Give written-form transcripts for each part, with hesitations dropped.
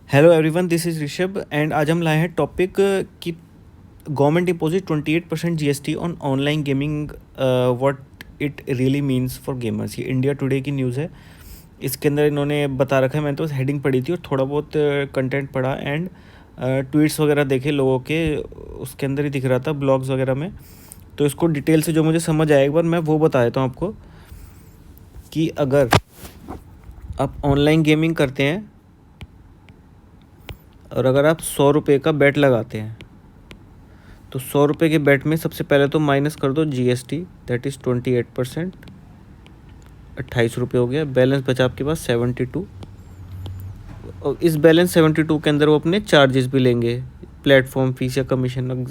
Hello everyone, this is Rishabh and आज हम लाए हैं टॉपिक कि government imposed 28% GST on online gaming, what it really means for gamers. ये इंडिया टुडे की न्यूज़ है। इसके अंदर इन्होंने बता रखा है, मैंने तो बस हेडिंग पढ़ी थी और थोड़ा बहुत कंटेंट पढ़ा एंड ट्वीट्स वगैरह देखे लोगों के, उसके अंदर ही दिख रहा था ब्लॉग्स वगैरह में। तो इसको डिटेल से जो मुझे समझ आया एक बार मैं वो बता देता हूँ आपको कि अगर आप ऑनलाइन गेमिंग करते हैं और अगर आप 100 रुपये का बेट लगाते हैं तो 100 रुपये के बेट में सबसे पहले तो माइनस कर दो जीएसटी, दैट इज़ 28%, 28 रुपये हो गया। बैलेंस बचा आपके पास 72, और इस बैलेंस 72 के अंदर वो अपने चार्जेस भी लेंगे, प्लेटफॉर्म फीस या कमीशन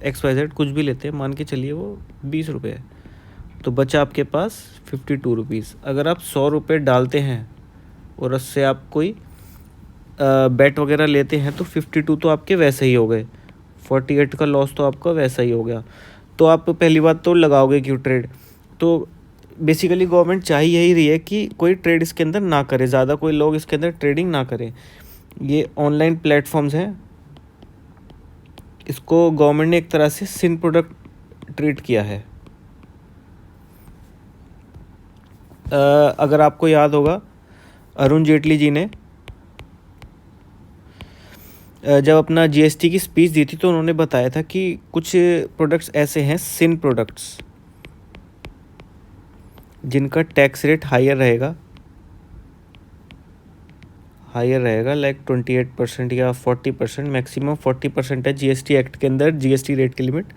XYZ कुछ भी लेते हैं, मान के चलिए वो 20 रुपये है, तो बचा आपके पास 52 रुपीज़। अगर आप 100 रुपये डालते हैं और उससे आप कोई बेट वगैरह लेते हैं तो 52 तो आपके वैसे ही हो गए, 48 का लॉस तो आपका वैसा ही हो गया। तो आप पहली बात तो लगाओगे क्यों ट्रेड? तो बेसिकली गवर्नमेंट चाह यही रही है कि कोई ट्रेड इसके अंदर ना करे, ज़्यादा कोई लोग इसके अंदर ट्रेडिंग ना करें। ये ऑनलाइन प्लेटफॉर्म्स हैं, इसको गवर्नमेंट ने एक तरह से सिन प्रोडक्ट ट्रीट किया है। अगर आपको याद होगा, अरुण जेटली जी ने जब अपना जीएसटी की स्पीच दी थी तो उन्होंने बताया था कि कुछ प्रोडक्ट्स ऐसे हैं सिन प्रोडक्ट्स जिनका टैक्स रेट हायर रहेगा लाइक 28% या 40%, मैक्सिमम 40% है जीएसटी एक्ट के अंदर जीएसटी रेट की लिमिट,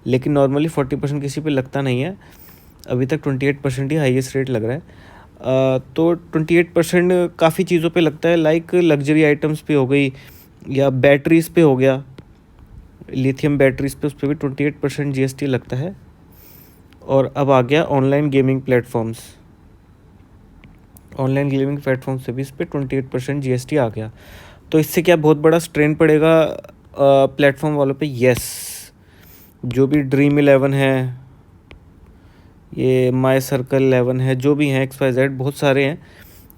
लेकिन नॉर्मली 40% किसी पे लगता नहीं है। अभी तक 28% ही हाईएस्ट रेट लग रहा है। तो 28% काफ़ी चीज़ों पे लगता है, लाइक लग्जरी आइटम्स पे हो गई या बैटरीज़ पे हो गया, लिथियम बैटरीज़ पे, उस पर भी 28% जीएसटी लगता है। और अब आ गया online gaming platforms, online gaming platform से भी इस पर 28% जीएसटी आ गया। तो इससे क्या बहुत बड़ा स्ट्रेन पड़ेगा प्लेटफॉर्म वालों पे? यस, जो भी Dream11 है, ये माई सर्कल 11 है, जो भी हैं XYZ बहुत सारे हैं,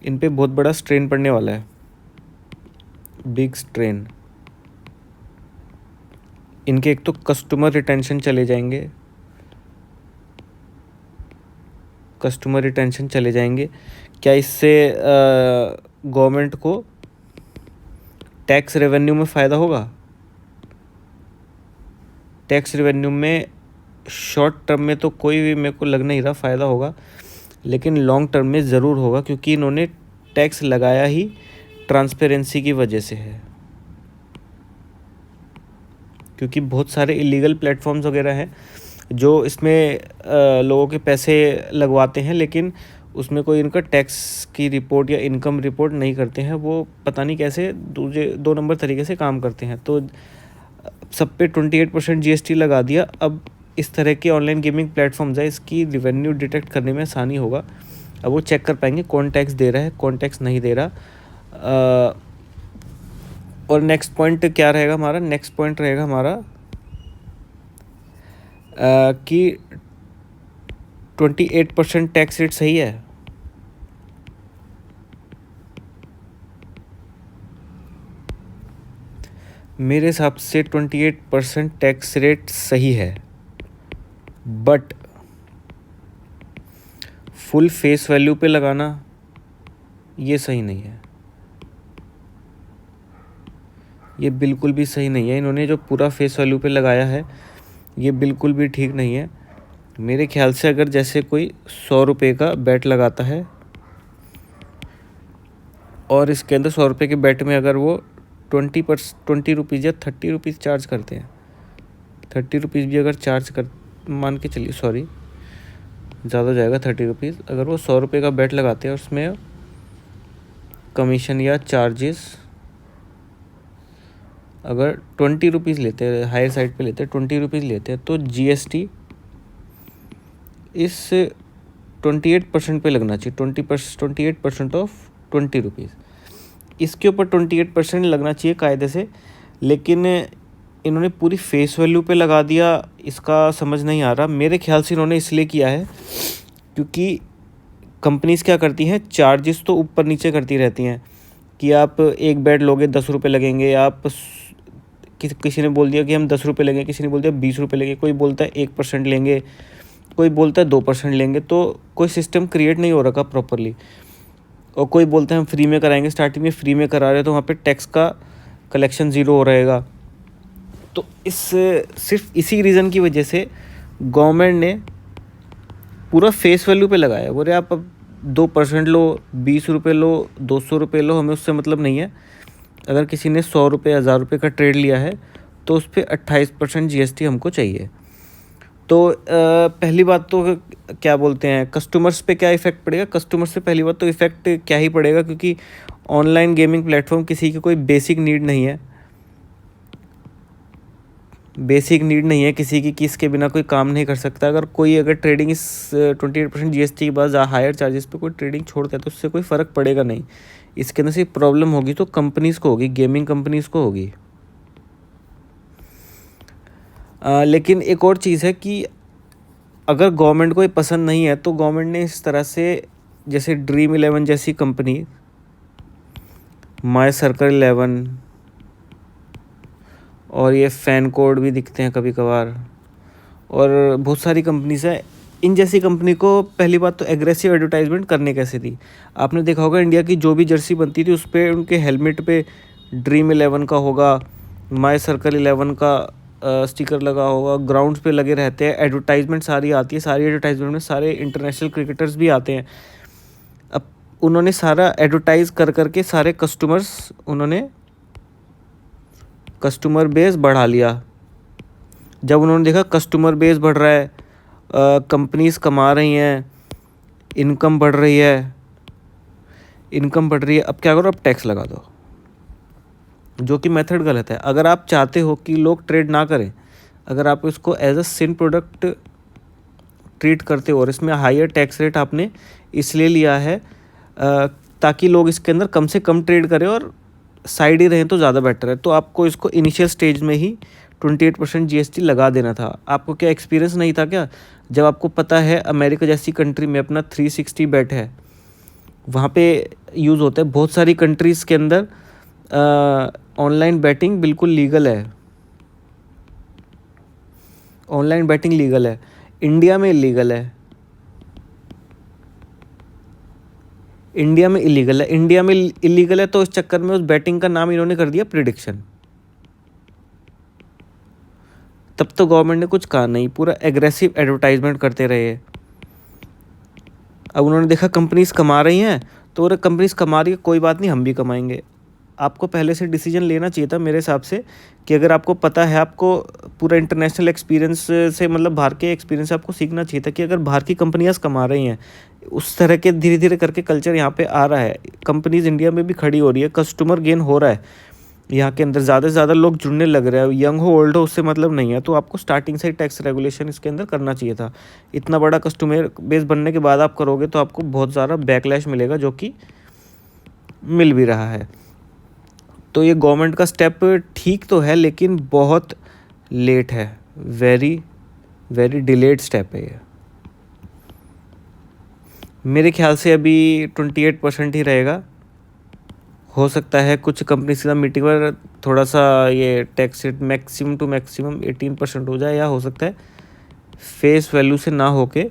इन पे बहुत बड़ा स्ट्रेन पड़ने वाला है, बिग स्ट्रेन। इनके एक तो कस्टमर रिटेंशन चले जाएंगे, क्या इससे गवर्नमेंट को टैक्स रेवेन्यू में फ़ायदा होगा? टैक्स रेवेन्यू में शॉर्ट टर्म में तो कोई भी मेरे को लग नहीं रहा फ़ायदा होगा, लेकिन लॉन्ग टर्म में ज़रूर होगा, क्योंकि इन्होंने टैक्स लगाया ही ट्रांसपेरेंसी की वजह से है। क्योंकि बहुत सारे इलीगल प्लेटफॉर्म्स वगैरह हैं जो इसमें लोगों के पैसे लगवाते हैं, लेकिन उसमें कोई इनका टैक्स की रिपोर्ट या इनकम रिपोर्ट नहीं करते हैं, वो पता नहीं कैसे दो नंबर तरीके से काम करते हैं। तो सब पे 28% जीएसटी लगा दिया। अब इस तरह के ऑनलाइन गेमिंग प्लेटफॉर्म्स है, इसकी रिवेन्यू डिटेक्ट करने में आसानी होगा। अब वो चेक कर पाएंगे कौन टैक्स दे रहा है, कौन टैक्स नहीं दे रहा। और नेक्स्ट पॉइंट क्या रहेगा हमारा? नेक्स्ट पॉइंट रहेगा हमारा कि 28% टैक्स रेट सही है? मेरे हिसाब से 28% टैक्स रेट सही है, बट फुल फेस वैल्यू पे लगाना ये सही नहीं है, ये बिल्कुल भी सही नहीं है। इन्होंने जो पूरा फेस वैल्यू पे लगाया है ये बिल्कुल भी ठीक नहीं है। मेरे ख्याल से अगर जैसे कोई 100 रुपये का बैट लगाता है और इसके अंदर 100 रुपये के बैट में अगर वो 20 रुपीज़ या 30 रुपीज़ चार्ज करते हैं, 30 रुपीज़ भी अगर चार्ज कर, मान के चलिए, सॉरी ज़्यादा हो जाएगा 30 रुपीज़, अगर वो 100 रुपये का बैट लगाते हैं और उसमें कमीशन या चार्जेस अगर 20 रुपीज़ लेते हैं, हायर साइड पे लेते हैं, 20 रुपीज़ लेते हैं, तो जीएसटी इस 28% पे लगना चाहिए। 28% ऑफ 20 रुपीज़, इसके ऊपर 28% लगना चाहिए कायदे से, लेकिन इन्होंने पूरी फेस वैल्यू पे लगा दिया। इसका समझ नहीं आ रहा। मेरे ख्याल से इन्होंने इसलिए किया है क्योंकि कंपनीज़ क्या करती हैं, चार्जेस तो ऊपर नीचे करती रहती हैं, कि आप एक बेड लोगे 10 रुपये लगेंगे, आप किसी ने बोल दिया कि हम 10 रुपये लेंगे, किसी ने बोल दिया 20 रुपये लेंगे, कोई बोलता है 1% लेंगे, कोई बोलता है 2% लेंगे। तो कोई सिस्टम क्रिएट नहीं हो रखा प्रॉपरली। और कोई बोलता है हम फ्री में कराएंगे, स्टार्टिंग में फ्री में करा रहे तो वहाँ पे टैक्स का कलेक्शन ज़ीरो हो रहेगा। तो सिर्फ इसी रीज़न की वजह से गवर्नमेंट ने पूरा फेस वैल्यू पे लगाया। बोले आप अब 2% लो, 20 रुपये लो, 200 रुपये लो, हमें उससे मतलब नहीं है। अगर किसी ने 100 रुपये 1000 रुपये का ट्रेड लिया है तो उस पर 28% GST हमको चाहिए। तो पहली बात तो क्या बोलते हैं, कस्टमर्स पे क्या इफ़ेक्ट पड़ेगा। कस्टमर्स पे पहली बात तो इफ़ेक्ट क्या ही पड़ेगा, क्योंकि ऑनलाइन गेमिंग प्लेटफॉर्म किसी की कोई बेसिक नीड नहीं है। बेसिक नीड नहीं है किसी की कि इसके बिना कोई काम नहीं कर सकता। अगर ट्रेडिंग इस 28% GST के बाद हायर चार्जेस पे कोई ट्रेडिंग छोड़ता है तो उससे कोई फ़र्क पड़ेगा नहीं। इसके अंदर से प्रॉब्लम होगी तो कंपनीज़ को होगी, गेमिंग कंपनीज़ को होगी। लेकिन एक और चीज़ है कि अगर गवर्नमेंट को ये पसंद नहीं है तो गवर्नमेंट ने इस तरह से, जैसे ड्रीम 11 जैसी कंपनी, माई सर्कल 11 और ये फैन कोड भी दिखते हैं कभी कभार, और बहुत सारी कंपनीज़ हैं। इन जैसी कंपनी को पहली बात तो एग्रेसिव एडवर्टाइजमेंट करने कैसे थी। आपने देखा होगा इंडिया की जो भी जर्सी बनती थी उस पर उनके हेलमेट पे ड्रीम 11 का होगा, माई सर्कल 11 का स्टिकर लगा होगा, ग्राउंड्स पे लगे रहते हैं। एडवर्टाइजमेंट सारी आती है, सारी एडवर्टाइजमेंट में सारे इंटरनेशनल क्रिकेटर्स भी आते हैं। अब उन्होंने सारा एडवर्टाइज कर करके सारे उन्होंने कस्टमर बेस बढ़ा लिया। जब उन्होंने देखा कस्टमर बेस बढ़ रहा है, कंपनीज कमा रही हैं, इनकम बढ़ रही है, अब क्या करो, अब टैक्स लगा दो, जो कि मेथड गलत है। अगर आप चाहते हो कि लोग ट्रेड ना करें, अगर आप इसको as a sin product treat करते हो और इसमें हायर टैक्स रेट आपने इसलिए लिया है ताकि लोग इसके अंदर कम से कम ट्रेड करें और साइड ही रहें तो ज़्यादा बेटर है, तो आपको इसको इनिशियल स्टेज में ही 28% GST लगा देना था। आपको क्या एक्सपीरियंस नहीं था क्या? जब आपको पता है अमेरिका जैसी कंट्री में अपना 360 बेट है, वहाँ पे यूज़ होता है। बहुत सारी कंट्रीज़ के अंदर ऑनलाइन बैटिंग बिल्कुल लीगल है, ऑनलाइन बैटिंग लीगल है। इंडिया में इलीगल है, इंडिया में इलीगल है। तो इस चक्कर में उस बैटिंग का नाम इन्होंने कर दिया प्रिडिक्शन। तब तो गवर्नमेंट ने कुछ कहा नहीं, पूरा एग्रेसिव एडवर्टाइजमेंट करते रहे। अब उन्होंने देखा कंपनीज कमा रही हैं तो अरे कंपनीज कमा रही है, कोई बात नहीं, हम भी कमाएंगे। आपको पहले से डिसीजन लेना चाहिए था मेरे हिसाब से, कि अगर आपको पता है, आपको पूरा इंटरनेशनल एक्सपीरियंस से, मतलब बाहर के एक्सपीरियंस से आपको सीखना चाहिए था कि अगर बाहर की कंपनियां कमा रही हैं, उस तरह के धीरे धीरे करके कल्चर यहाँ पे आ रहा है, कंपनीज इंडिया में भी खड़ी हो रही है, कस्टमर गेन हो रहा है, यहाँ के अंदर ज़्यादा से ज़्यादा लोग जुड़ने लग रहे हैं, यंग हो ओल्ड हो उससे मतलब नहीं है। तो आपको स्टार्टिंग से ही टैक्स रेगुलेशन इसके अंदर करना चाहिए था। इतना बड़ा कस्टमर बेस बनने के बाद आप करोगे तो आपको बहुत ज़्यादा बैकलैश मिलेगा, जो कि मिल भी रहा है। तो ये गवर्नमेंट का स्टेप ठीक तो है लेकिन बहुत लेट है, वेरी वेरी डिलेड स्टेप है ये। मेरे ख्याल से अभी 28% ही रहेगा। हो सकता है कुछ कंपनी से मीटिंग पर थोड़ा सा ये tax rate maximum to maximum 18% हो जाए, या हो सकता है फेस वैल्यू से ना होके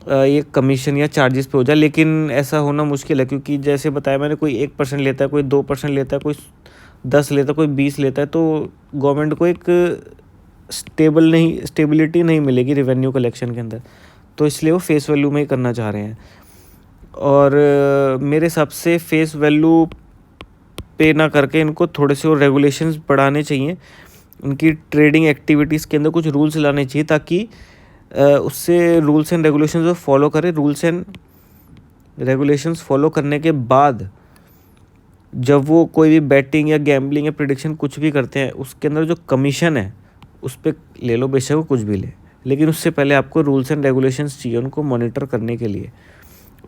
ये कमीशन या चार्जेस पे हो जाए। लेकिन ऐसा होना मुश्किल है, क्योंकि जैसे बताया मैंने, कोई 1% लेता है, कोई 2% लेता है, कोई 10 लेता है, कोई 20 लेता है। तो गवर्नमेंट को एक स्टेबिलिटी नहीं मिलेगी रेवेन्यू कलेक्शन के अंदर, तो इसलिए वो फेस वैल्यू में ही करना चाह रहे हैं। और मेरे हिसाब से फेस वैल्यू पे ना करके इनको थोड़े से और रेगुलेशंस बढ़ाने चाहिए, उनकी ट्रेडिंग एक्टिविटीज़ के अंदर कुछ रूल्स लाने चाहिए, ताकि उससे रूल्स एंड रेगुलेशंस को फॉलो करें। रूल्स एंड रेगुलेशंस फॉलो करने के बाद जब वो कोई भी बैटिंग या गैम्बलिंग या प्रेडिक्शन कुछ भी करते हैं, उसके अंदर जो कमीशन है उस पर ले लो, बेशक वो कुछ भी ले, लेकिन उससे पहले आपको रूल्स एंड रेगुलेशंस चाहिए उनको मॉनिटर करने के लिए।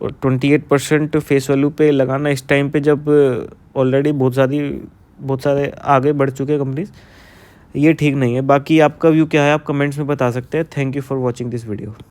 और 28% फेस वैल्यू पे लगाना इस टाइम पे जब ऑलरेडी बहुत सारे आगे बढ़ चुके हैं कंपनीज, ये ठीक नहीं है। बाकी आपका व्यू क्या है आप कमेंट्स में बता सकते हैं। Thank you for watching this video.